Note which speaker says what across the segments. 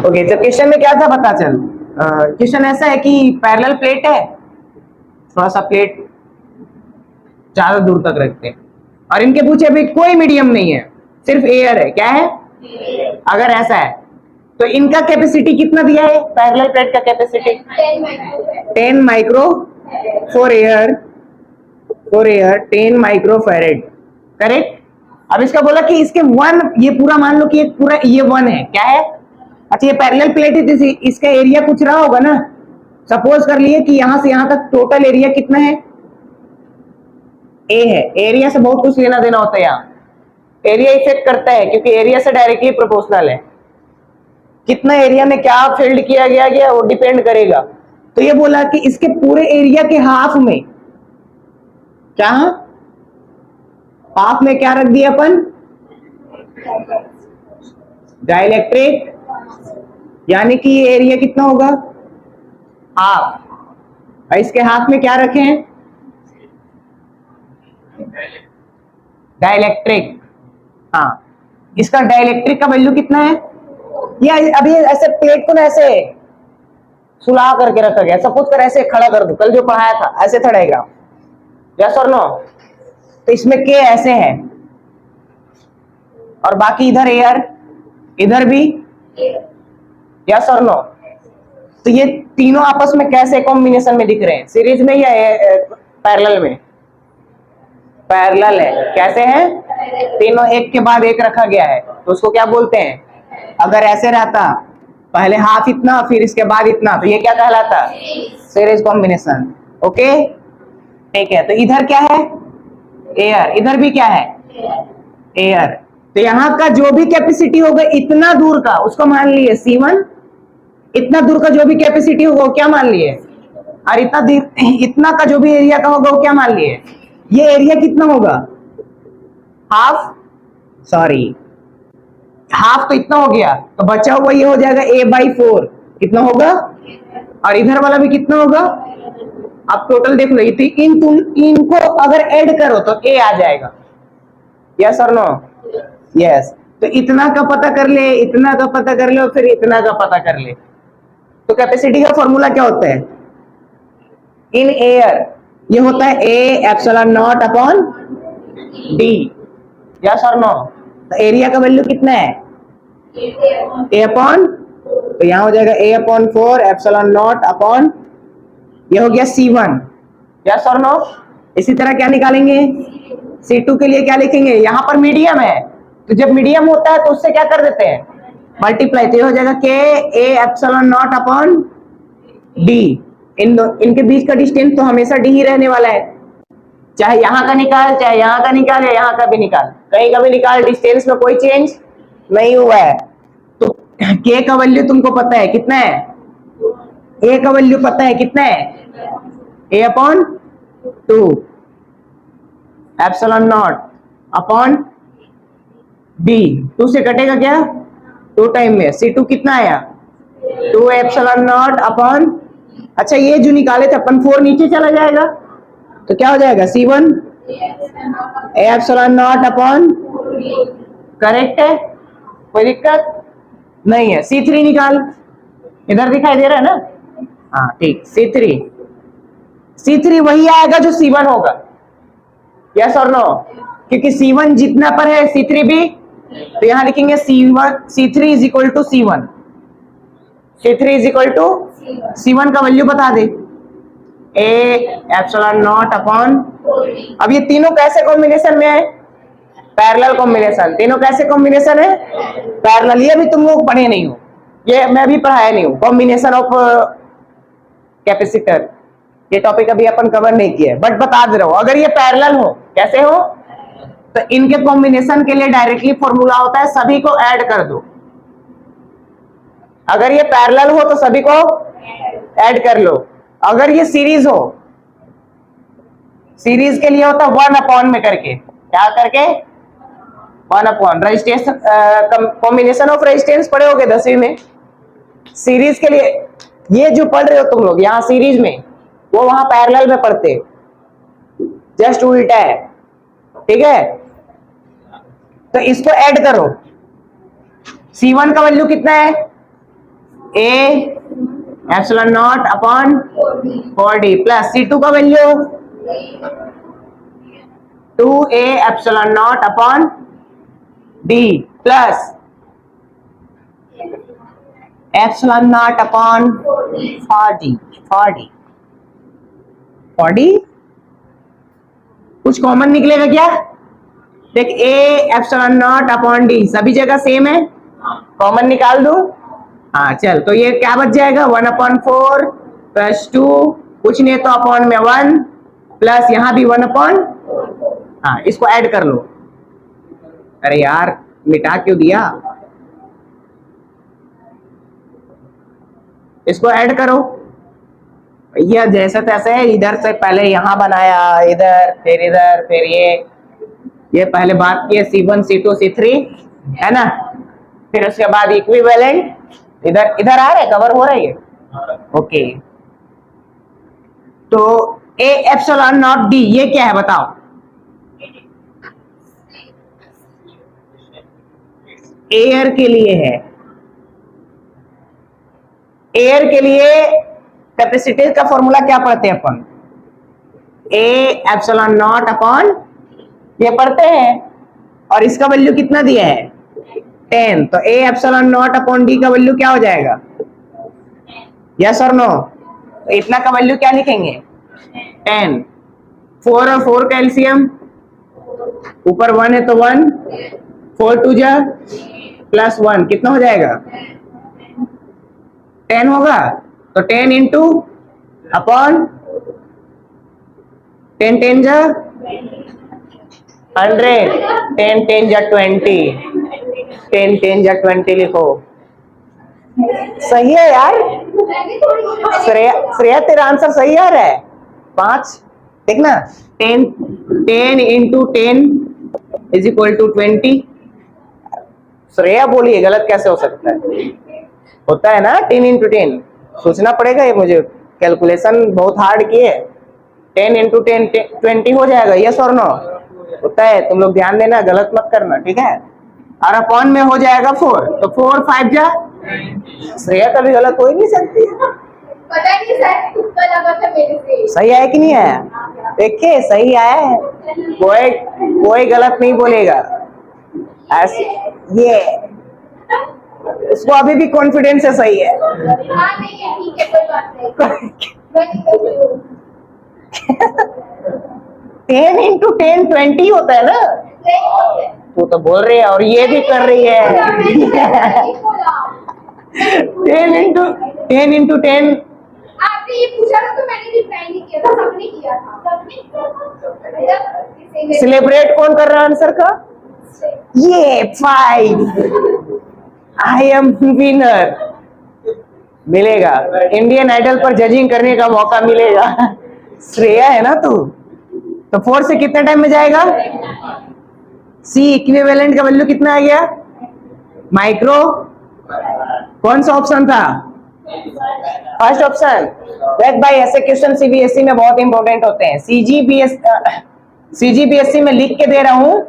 Speaker 1: Okay, तो question में क्या था पता चल। क्वेश्चन ऐसा है कि पैरेलल प्लेट है, थोड़ा सा प्लेट ज्यादा दूर तक रखते हैं और इनके पूछे भी कोई मीडियम नहीं है, सिर्फ एयर है। क्या है? अगर ऐसा है तो इनका कैपेसिटी कितना दिया है? पैरेलल प्लेट का capacity 10 micro for air 10 micro farad, correct. अब इसका बोला कि इसके वन, ये पूरा मान लो कि एक पूरा ये वन है। क्या है? अच्छा, ये पैरेलल प्लेट है तो इसका एरिया कुछ रहा होगा ना। सपोज कर लिए कि यहां से यहां तक टोटल एरिया कितना है? ए है। एरिया से बहुत कुछ लेना देना होता है, यहाँ एरिया इफेक्ट करता है क्योंकि एरिया से डायरेक्टली प्रोपोर्शनल है। कितना एरिया में क्या फील्ड किया गया वो डिपेंड करेगा। तो ये बोला कि इसके पूरे एरिया के हाफ में, क्या हाफ में क्या रख दिया अपन? डाइलेक्ट्रिक, यानी कि ये एरिया कितना होगा? हाफ। और इसके हाफ में क्या रखे हैं? डाइलेक्ट्रिक। हाँ, इसका डाइलेक्ट्रिक का वैल्यू कितना है? ये अभी ऐसे प्लेट को ना ऐसे सुला करके रखा गया, सपोज कर ऐसे खड़ा कर दो, कल जो पढ़ाया था ऐसे खड़ेगा, यस और नो। तो इसमें के ऐसे है और बाकी इधर एयर, इधर भी, यस और नो। तो ये तीनों आपस में कैसे कॉम्बिनेशन में दिख रहे हैं? सीरीज में या पैरेलल में? पैरेलल है। कैसे है? तीनों एक के बाद एक रखा गया है, तो उसको क्या बोलते हैं? अगर ऐसे रहता, पहले हाफ इतना फिर इसके बाद इतना, तो ये क्या कहलाता? Series combination. ओके, ठीक है। तो इधर क्या है? एयर। इधर भी क्या है? एयर। तो यहाँ का जो भी कैपेसिटी होगा इतना दूर का, उसको मान लिए C1। इतना दूर का जो भी कैपेसिटी होगा वो क्या मान लिए? और इतना का जो भी एरिया का होगा वो क्या मान लिए? ये एरिया कितना होगा? हाफ, सॉरी हाफ तो इतना हो गया, तो बचा हुआ ये हो जाएगा A/4। कितना होगा? और इधर वाला भी कितना होगा? आप टोटल देख लो, इनको अगर ऐड करो तो A आ जाएगा, यस और नो? यस। तो इतना का पता कर ले, इतना का पता कर ले और फिर इतना का पता कर ले। तो कैपेसिटी का फॉर्मूला क्या होता है? इन एयर ये होता है A/0/d, यस और नो? तो एरिया का वैल्यू कितना है? A अपॉन, तो यहां हो जाएगा A/4 ये हो गया C1, यस और नो? इसी तरह क्या निकालेंगे? C2 के लिए क्या लिखेंगे? यहां पर मीडियम है, तो जब मीडियम होता है तो उससे क्या कर देते हैं? मल्टीप्लाई। तो ये हो जाएगा KA/0/d। इनके बीच का डिस्टेंस तो हमेशा d ही रहने वाला है, चाहे यहां का निकाल, चाहे यहां का निकाल या यहां का भी निकाल, कहीं का भी निकाल, डिस्टेंस में कोई चेंज नहीं हुआ है। तो k का वैल्यू तुमको पता है कितना है? a का वैल्यू पता है कितना है? A/2 ε0/d। 2 से कटेगा क्या? 2 टाइम में C2 कितना आया? 2 ε0 अच्छा, ये जो निकाले थे अपन 4 नीचे चला जाएगा, तो क्या हो जाएगा? C1 A/0 करेक्ट है, कोई दिक्कत नहीं है। C3 निकाल, इधर दिखाई दे रहा है ना? हाँ ठीक। C3 वही आएगा जो C1 होगा, यस और नो? क्योंकि C1 जितना पर है C3 भी, तो यहां लिखेंगे C3 is equal to C1। C3 is equal to C1 का वैल्यू बता दे, A/0 अब ये तीनों कैसे कॉम्बिनेशन में है? Parallel combination. तीनों कैसे कॉम्बिनेशन है? पैरेलल। ये भी तुम लोग पढ़े नहीं हो, ये मैं भी पढ़ाया नहीं हूं। कॉम्बिनेशन ऑफ कैपेसिटर, ये टॉपिक अभी अपन कवर नहीं किया, बट बता दे रहा हूं। अगर ये पैरेलल हो, कैसे हो? तो इनके कॉम्बिनेशन के लिए डायरेक्टली फॉर्मूला होता है सभी को ऐड कर दो। अगर ये पैरेलल हो तो सभी को ऐड कर लो। अगर ये सीरीज हो, सीरीज के लिए होता है 1 में करके, क्या करके? 1 रेजिस्टेंस, कॉम्बिनेशन ऑफ रेजिस्टेंस पढ़े होगे 10वीं में। सीरीज के लिए ये जो पढ़ रहे हो तुम लोग यहाँ सीरीज में, वो वहां पैरेलल में पढ़ते, जस्ट उल्टा है, ठीक है? तो इसको ऐड करो। C1 का वैल्यू कितना है? A epsilon not upon 4d plus C2 का value 2a epsilon not upon d plus epsilon not upon 4d कुछ कॉमन निकलेगा क्या? देख a epsilon not upon d सभी जगह सेम है, कॉमन निकाल दो। हाँ चल, तो ये क्या बच जाएगा 1/4 प्लस 2 कुछ नहीं तो अपॉन में 1 प्लस यहाँ भी 1/, हाँ इसको ऐड कर लो। अरे यार मिटा क्यों दिया, इसको ऐड करो भैया जैसे तैसे। इधर से पहले यहाँ बनाया, इधर फिर ये पहले बात की है C1 C2 C3 है ना, फिर उसके बाद इक्विवेलेंट इधर इधर आ रहे, कवर हो रहा है ये, ओके। तो ए एप्सिलॉन नॉट डी ये क्या है बताओ? एयर के लिए है, एयर के लिए कैपेसिटी का फॉर्मूला क्या पढ़ते हैं अपन? ए एप्सिलॉन नॉट अपॉन ये पढ़ते हैं, और इसका वैल्यू कितना दिया है 10, तो A epsilon not upon D का वैल्यू क्या हो जाएगा? यस और नो? तो इतना का वैल्यू क्या लिखेंगे 10, 4 और 4 का एलसीएम ऊपर 1 है तो 1, 4 2 जा प्लस 1 कितना हो जाएगा 10 होगा, तो 10 इंटू अपॉन 10 10 जा 100, 10 10 जा 20, 10 10 जा 20 लिखो। सही है यार, श्रेया तेरा आंसर सही आ रहा है 5, देखना 10 into 10 is equal to 20। Shreya बोलिए गलत कैसे हो सकता है? होता है ना 10 इंटू 10, सोचना पड़ेगा ये मुझे, कैलकुलेशन बहुत हार्ड किए। 10 इंटू 10 20 हो जाएगा, यस और नो? होता है, तुम लोग ध्यान देना, गलत मत करना, ठीक है। और अपॉन में हो जाएगा 4, तो 4 5 जा, श्रेया कभी गलत हो ही नहीं सकती।
Speaker 2: पता नहीं सर, तुक्का लगा था मेरे से।
Speaker 1: सही आया कि नहीं आया? देखिए सही आया है, कोई गलत नहीं बोलेगा ऐसे। ये उसको अभी भी कॉन्फिडेंस है, सही है।
Speaker 2: हाँ नहीं है, ठीक है कोई बात नहीं।
Speaker 1: 10 इंटू 10 20 होता है ना, तू तो बोल रही है और ये भी कर रही है। 10 इंटू 10
Speaker 2: आपने ये पूछा था तो मैंने रिप्लाई नहीं किया था, सबने किया था।
Speaker 1: सेलिब्रेट कौन कर रहा है आंसर का? ये 5, आई एम विनर। मिलेगा इंडियन आइडल पर जजिंग करने का मौका मिलेगा। श्रेया है ना तू, तो 4 से कितने टाइम में जाएगा? सी इक्विवेलेंट का वैल्यू कितना आ गया? माइक्रो, कौन सा ऑप्शन था? First option. देख भाई ऐसे क्वेश्चन सीबीएसई में बहुत इंपॉर्टेंट होते हैं। सीजीबीएसई में लिख के दे रहा हूं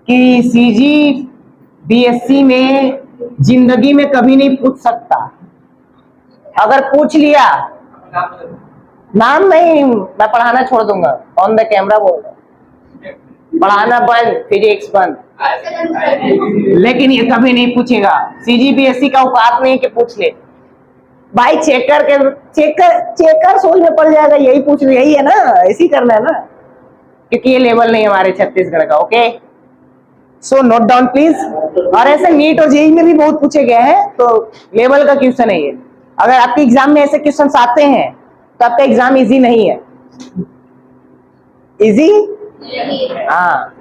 Speaker 1: कि सीजीबीएसई में जिंदगी में कभी नहीं पूछ सकता, अगर पूछ लिया नाम नहीं, मैं पढ़ाना छोड़ दूंगा, ऑन द कैमरा बोल रहा, पढ़ाना बंद, फिजिक्स बंद, लेकिन ये कभी नहीं पूछेगा। सीजीबीएसई का औकात नहीं कि पूछ ले भाई, चेकर सोच में पड़ जाएगा, यही पूछ ले, यही है ना, ऐसी करना है ना, क्योंकि ये लेवल नहीं हमारे छत्तीसगढ़ का। Okay so note down please. और ऐसे नीट और जेईई में भी बहुत पूछे गए हैं, तो लेवल का क्वेश्चन है ये। अगर आपके एग्जाम में ऐसे क्वेश्चन आते हैं तो आपका एग्जाम इजी नहीं है। इजी? हाँ